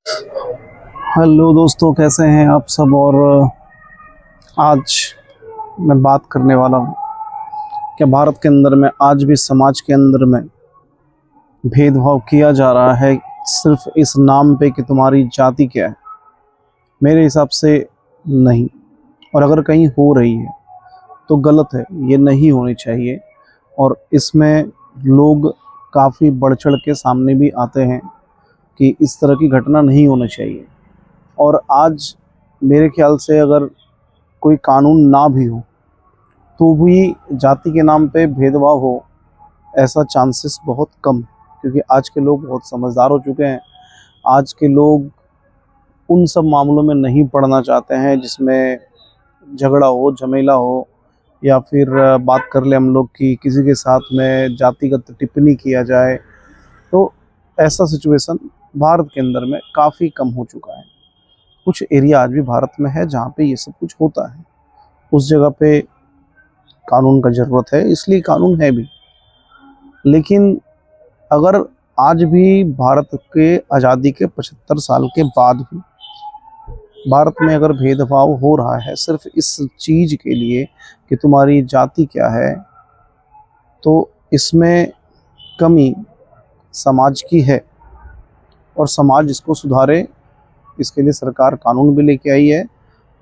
Hello दोस्तों, कैसे हैं आप सब। और आज मैं बात करने वाला हूँ कि भारत के अंदर में आज भी समाज के अंदर में भेदभाव किया जा रहा है सिर्फ इस नाम पे कि तुम्हारी जाति क्या है। मेरे हिसाब से नहीं, और अगर कहीं हो रही है तो गलत है, ये नहीं होनी चाहिए। और इसमें लोग काफ़ी बढ़ चढ़ के सामने भी आते हैं कि इस तरह की घटना नहीं होनी चाहिए। और आज मेरे ख्याल से अगर कोई कानून ना भी हो तो भी जाति के नाम पे भेदभाव हो, ऐसा चांसेस बहुत कम। क्योंकि आज के लोग बहुत समझदार हो चुके हैं। आज के लोग उन सब मामलों में नहीं पड़ना चाहते हैं जिसमें झगड़ा हो, झमेला हो, या फिर बात कर ले हम लोग कि किसी के साथ में जातिगत टिप्पणी किया जाए। तो ऐसा सिचुएशन भारत के अंदर में काफ़ी कम हो चुका है। कुछ एरिया आज भी भारत में है जहाँ पे ये सब कुछ होता है। उस जगह पे कानून का ज़रूरत है, इसलिए कानून है भी। लेकिन अगर आज भी भारत के आज़ादी के 75 साल के बाद भी भारत में अगर भेदभाव हो रहा है सिर्फ इस चीज़ के लिए कि तुम्हारी जाति क्या है, तो इसमें कमी समाज की है। और समाज इसको सुधारे, इसके लिए सरकार कानून भी लेके आई है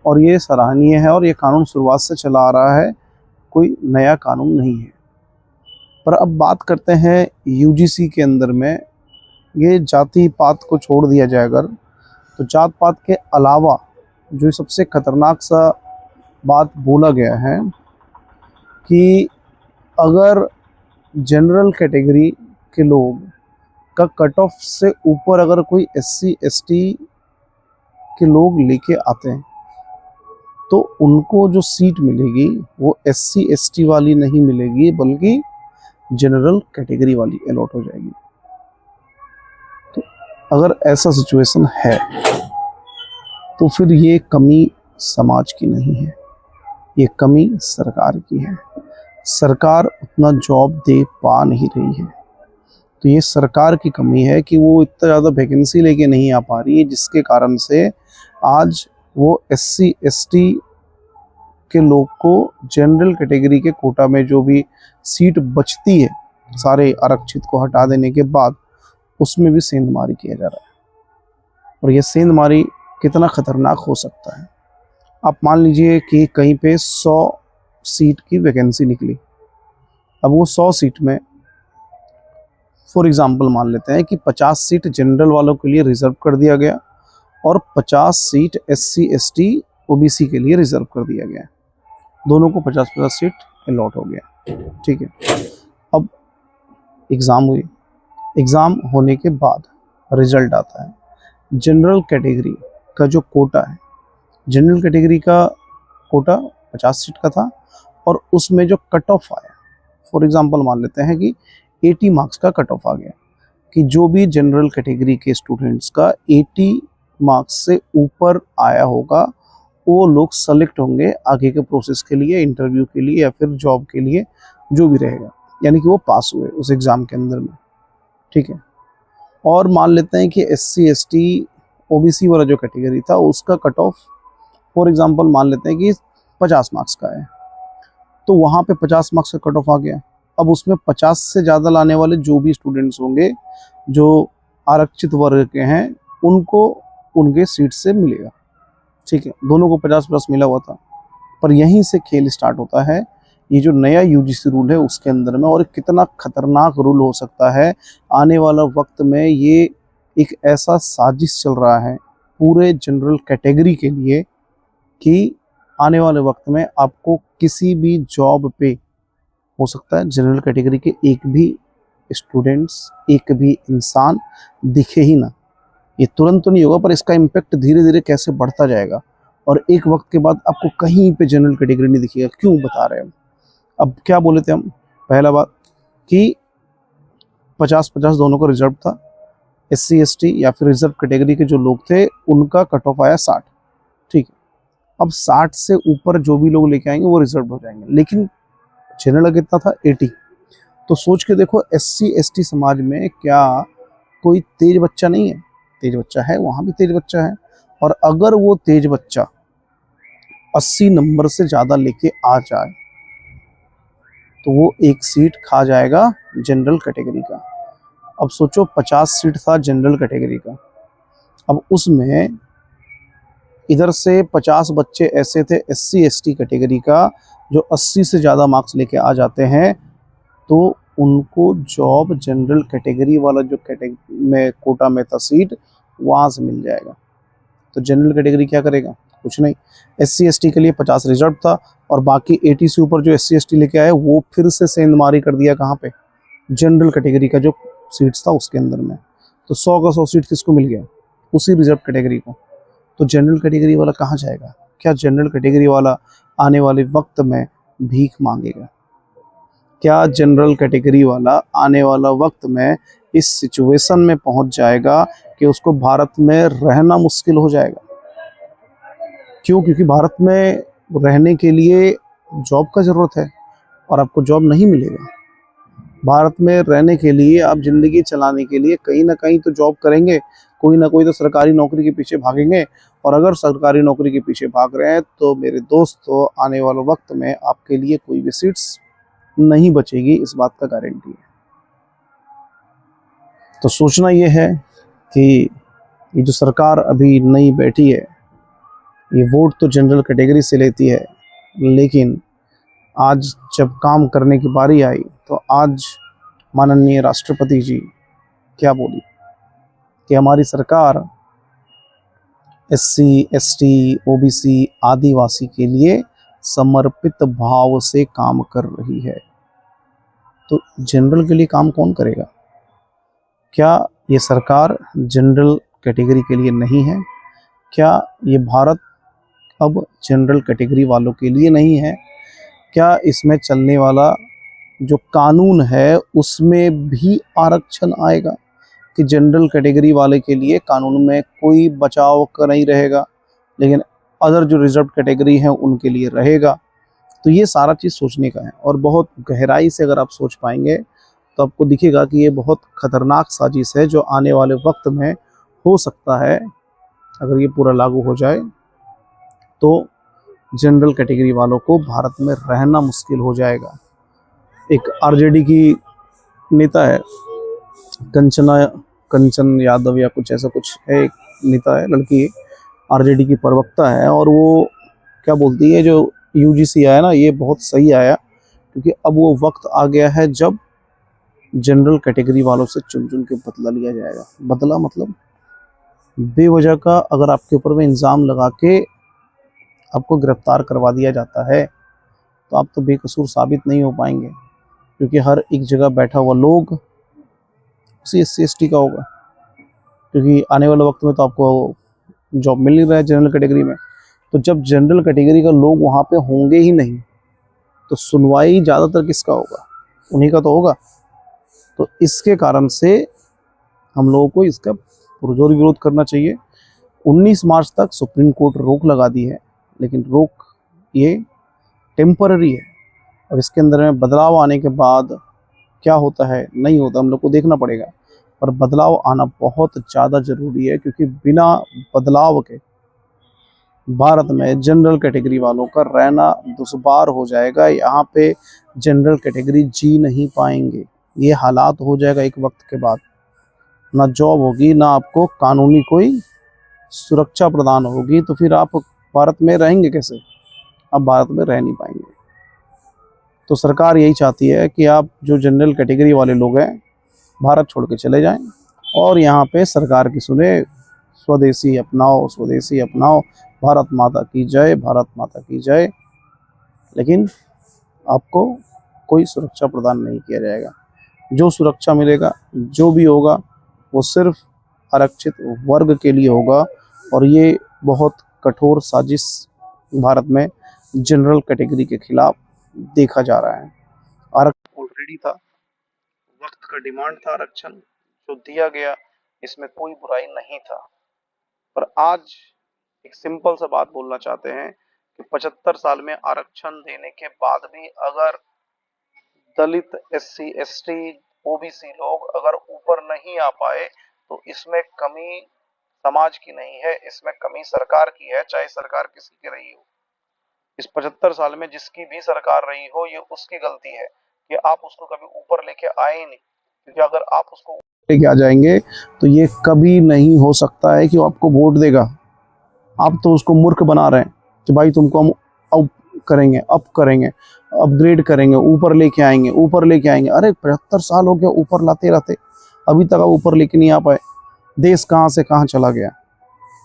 और ये सराहनीय है। और ये कानून शुरुआत से चला आ रहा है, कोई नया कानून नहीं है। पर अब बात करते हैं यूजीसी के अंदर में, ये जाति पात को छोड़ दिया जाए अगर, तो जात पात के अलावा जो सबसे खतरनाक सा बात बोला गया है कि अगर जनरल कैटेगरी के लोग का कट ऑफ से ऊपर अगर कोई एससी एसटी के लोग लेके आते हैं तो उनको जो सीट मिलेगी वो एससी एसटी वाली नहीं मिलेगी, बल्कि जनरल कैटेगरी वाली अलॉट हो जाएगी। तो अगर ऐसा सिचुएशन है तो फिर ये कमी समाज की नहीं है, ये कमी सरकार की है। सरकार उतना जॉब दे पा नहीं रही है, तो ये सरकार की कमी है कि वो इतना ज़्यादा वैकेंसी लेके नहीं आ पा रही है, जिसके कारण से आज वो एससी एसटी के लोग को जनरल कैटेगरी के कोटा में जो भी सीट बचती है सारे आरक्षित को हटा देने के बाद, उसमें भी सेंधमारी किया जा रहा है। और ये सेंधमारी कितना खतरनाक हो सकता है। आप मान लीजिए कि कहीं पे 100 सीट की वैकेंसी निकली। अब वो 100 सीट में फॉर एग्जांपल मान लेते हैं कि 50 सीट जनरल वालों के लिए रिजर्व कर दिया गया और 50 सीट एससी एसटी ओबीसी के लिए रिजर्व कर दिया गया। दोनों को 50-50 सीट अलॉट हो गया, ठीक है। अब एग्ज़ाम हुई, एग्ज़ाम होने के बाद रिजल्ट आता है। जनरल कैटेगरी का जो कोटा है, जनरल कैटेगरी का कोटा 50 सीट का था और उसमें जो कट ऑफ आया, फॉर एग्जांपल मान लेते हैं कि 80 मार्क्स का कट ऑफ आ गया कि जो भी जनरल कैटेगरी के स्टूडेंट्स का 80 मार्क्स से ऊपर आया होगा वो लोग सेलेक्ट होंगे आगे के प्रोसेस के लिए, इंटरव्यू के लिए या फिर जॉब के लिए, जो भी रहेगा। यानी कि वो पास हुए उस एग्ज़ाम के अंदर में, ठीक है। और मान लेते हैं कि एससी एसटी ओबीसी वाला जो कैटेगरी था उसका कट ऑफ फॉर एग्जांपल मान लेते हैं कि 50 मार्क्स का है, तो वहाँ पे 50 मार्क्स का कट ऑफ आ गया। अब उसमें 50 से ज़्यादा लाने वाले जो भी स्टूडेंट्स होंगे जो आरक्षित वर्ग के हैं, उनको उनके सीट से मिलेगा, ठीक है। दोनों को 50-50 मिला हुआ था। पर यहीं से खेल स्टार्ट होता है, ये जो नया यूजीसी रूल है उसके अंदर में। और कितना खतरनाक रूल हो सकता है आने वाला वक्त में। ये एक ऐसा साजिश चल रहा है पूरे जनरल कैटेगरी के लिए कि आने वाले वक्त में आपको किसी भी जॉब पे हो सकता है जनरल कैटेगरी के एक भी स्टूडेंट्स, एक भी इंसान दिखे ही ना। ये तुरंत तो नहीं होगा, पर इसका इम्पैक्ट धीरे धीरे कैसे बढ़ता जाएगा और एक वक्त के बाद आपको कहीं पे जनरल कैटेगरी नहीं दिखेगा। क्यों बता रहे हैं हम। अब क्या बोले थे हम, पहला बात कि 50-50 दोनों को रिजर्व था। एससी एसटी या फिर रिजर्व कैटेगरी के जो लोग थे उनका कट ऑफ आया 60, ठीक है। अब 60 से ऊपर जो भी लोग लेके आएंगे वो रिजर्व हो जाएंगे, लेकिन जनरल कितना था 80। तो सोच के देखो एससी एसटी समाज में क्या कोई तेज बच्चा नहीं है। तेज बच्चा है, वहाँ भी तेज बच्चा है। और अगर वो तेज बच्चा 80 नंबर से ज़्यादा लेके आ जाए तो वो एक सीट खा जाएगा जनरल कैटेगरी का। अब सोचो 50 सीट था जनरल कैटेगरी का, अब उसमें इधर से 50 बच्चे ऐसे थे एससी एसटी कैटेगरी का जो 80 से ज़्यादा मार्क्स लेके आ जाते हैं, तो उनको जॉब जनरल कैटेगरी वाला जो कैटेगरी में कोटा में था सीट, वहाँ से मिल जाएगा। तो जनरल कैटेगरी क्या करेगा? कुछ नहीं। एससी एसटी के लिए 50 रिजर्व था और बाकी 80 से ऊपर जो एससी एसटी लेके आए वो फिर से सेंधमारी कर दिया कहाँ पे? जनरल कैटेगरी का जो सीट्स था उसके अंदर में। तो 100 का 100 सीट किसको मिल गया? उसी रिजर्व कैटेगरी को। तो जनरल कैटेगरी वाला कहाँ जाएगा? क्या जनरल कैटेगरी वाला आने वाले वक्त में भीख मांगेगा? क्या जनरल कैटेगरी वाला आने वाला वक्त में इस सिचुएशन में पहुंच जाएगा कि उसको भारत में रहना मुश्किल हो जाएगा? क्यों? क्योंकि भारत में रहने के लिए जॉब का ज़रूरत है और आपको जॉब नहीं मिलेगा। भारत में रहने के लिए, आप ज़िंदगी चलाने के लिए कहीं ना कहीं तो जॉब करेंगे, कोई ना कोई तो सरकारी नौकरी के पीछे भागेंगे। और अगर सरकारी नौकरी के पीछे भाग रहे हैं तो मेरे दोस्तों, आने वाले वक्त में आपके लिए कोई भी सीट्स नहीं बचेगी, इस बात का गारंटी है। तो सोचना ये है कि ये जो सरकार अभी नई बैठी है, ये वोट तो जनरल कैटेगरी से लेती है, लेकिन आज जब काम करने की बारी आई तो आज माननीय राष्ट्रपति जी क्या बोली कि हमारी सरकार एससी एसटी ओबीसी आदिवासी के लिए समर्पित भाव से काम कर रही है। तो जनरल के लिए काम कौन करेगा? क्या ये सरकार जनरल कैटेगरी के लिए नहीं है? क्या ये भारत अब जनरल कैटेगरी वालों के लिए नहीं है? क्या इसमें चलने वाला जो कानून है उसमें भी आरक्षण आएगा कि जनरल कैटेगरी वाले के लिए कानून में कोई बचाव का नहीं रहेगा, लेकिन अदर जो रिजर्व कैटेगरी हैं उनके लिए रहेगा? तो ये सारा चीज़ सोचने का है और बहुत गहराई से अगर आप सोच पाएंगे तो आपको दिखेगा कि ये बहुत खतरनाक साजिश है जो आने वाले वक्त में हो सकता है। अगर ये पूरा लागू हो जाए तो जनरल कैटेगरी वालों को भारत में रहना मुश्किल हो जाएगा। एक आरजेडी की नेता है, कंचना कंचन यादव या कुछ ऐसा कुछ है, एक नेता है, लड़की आरजेडी की प्रवक्ता है, और वो क्या बोलती है, जो यूजीसी आया ना ये बहुत सही आया, क्योंकि अब वो वक्त आ गया है जब जनरल कैटेगरी वालों से चुन चुन के बदला लिया जाएगा। बदला मतलब बेवजह का अगर आपके ऊपर में इल्ज़ाम लगा के आपको गिरफ्तार करवा दिया जाता है तो आप तो बेकसूर साबित नहीं हो पाएंगे, क्योंकि हर एक जगह बैठा हुआ लोग उसी एस सी का होगा। क्योंकि आने वाले वक्त में तो आपको जॉब मिल नहीं रहा है जनरल कैटेगरी में, तो जब जनरल कैटेगरी का लोग वहाँ पे होंगे ही नहीं तो सुनवाई ज़्यादातर किसका होगा? उन्हीं का तो होगा। तो इसके कारण से हम लोगों को इसका पुरजोर विरोध करना चाहिए। 19 मार्च तक सुप्रीम कोर्ट रोक लगा दी है, लेकिन रोक ये टेम्पररी है और इसके अंदर में बदलाव आने के बाद क्या होता है नहीं होता हम लोग को देखना पड़ेगा। पर बदलाव आना बहुत ज़्यादा ज़रूरी है, क्योंकि बिना बदलाव के भारत में जनरल कैटेगरी वालों का रहना दुश्वार हो जाएगा। यहाँ पे जनरल कैटेगरी जी नहीं पाएंगे। ये हालात हो जाएगा एक वक्त के बाद, ना जॉब होगी, ना आपको कानूनी कोई सुरक्षा प्रदान होगी, तो फिर आप भारत में रहेंगे कैसे? आप भारत में रह नहीं पाएंगे। तो सरकार यही चाहती है कि आप जो जनरल कैटेगरी वाले लोग हैं भारत छोड़ के चले जाएं और यहाँ पे सरकार की सुने। स्वदेशी अपनाओ, स्वदेशी अपनाओ, भारत माता की जय, भारत माता की जय। लेकिन आपको कोई सुरक्षा प्रदान नहीं किया जाएगा। जो सुरक्षा मिलेगा, जो भी होगा, वो सिर्फ आरक्षित वर्ग के लिए होगा। और ये बहुत कठोर साजिश भारत में जनरल कैटेगरी के खिलाफ देखा जा रहा है। आरक्षण ऑलरेडी था, वक्त का डिमांड था आरक्षण जो दिया गया, इसमें कोई बुराई नहीं था। पर आज एक सिंपल सा बात बोलना चाहते हैं कि 75 साल में आरक्षण देने के बाद भी अगर दलित एससी एसटी ओबीसी लोग अगर ऊपर नहीं आ पाए तो इसमें कमी समाज की नहीं है, इसमें कमी सरकार की है, चाहे सरकार किसी की रही हो। इस 75 साल में जिसकी भी सरकार रही हो, ये उसकी गलती है कि आप उसको कभी ऊपर लेके आए ही नहीं। क्योंकि अगर आप उसको लेके आ जाएंगे तो ये कभी नहीं हो सकता है कि वो आपको वोट देगा। आप तो उसको मूर्ख बना रहे हैं कि भाई तुमको हम अप करेंगे, अपग्रेड करेंगे, ऊपर लेके आएंगे, ऊपर लेके आएंगे। अरे 75 साल हो गया ऊपर लाते लाते, अभी तक आप ऊपर लेके नहीं आ पाए। देश कहाँ से कहाँ चला गया,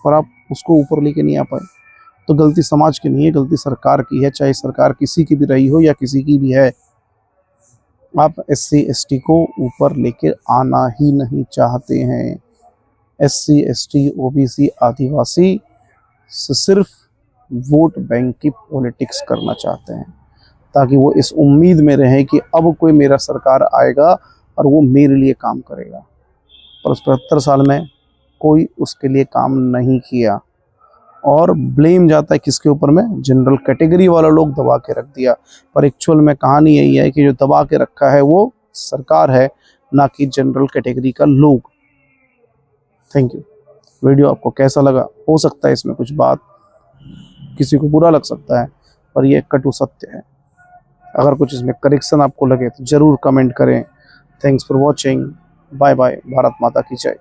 पर आप उसको ऊपर लेके नहीं आ पाए। तो गलती समाज की नहीं है, गलती सरकार की है, चाहे सरकार किसी की भी रही हो या किसी की भी है। आप SC ST को ऊपर लेके आना ही नहीं चाहते हैं। SC ST OBC आदिवासी से सिर्फ वोट बैंक की पॉलिटिक्स करना चाहते हैं, ताकि वो इस उम्मीद में रहे कि अब कोई मेरा सरकार आएगा और वो मेरे लिए काम करेगा। पर उस 75 साल में कोई उसके लिए काम नहीं किया, और ब्लेम जाता है किसके ऊपर में, जनरल कैटेगरी वाला लोग दबा के रख दिया। पर एक्चुअल में कहानी यही है कि जो दबा के रखा है वो सरकार है, ना कि जनरल कैटेगरी का लोग। Thank you. वीडियो आपको कैसा लगा? हो सकता है इसमें कुछ बात किसी को बुरा लग सकता है, पर यह कटु सत्य है। अगर कुछ इसमें करेक्शन आपको लगे तो ज़रूर कमेंट करें। Thanks for watching. Bye bye. Bharat Mata की जय।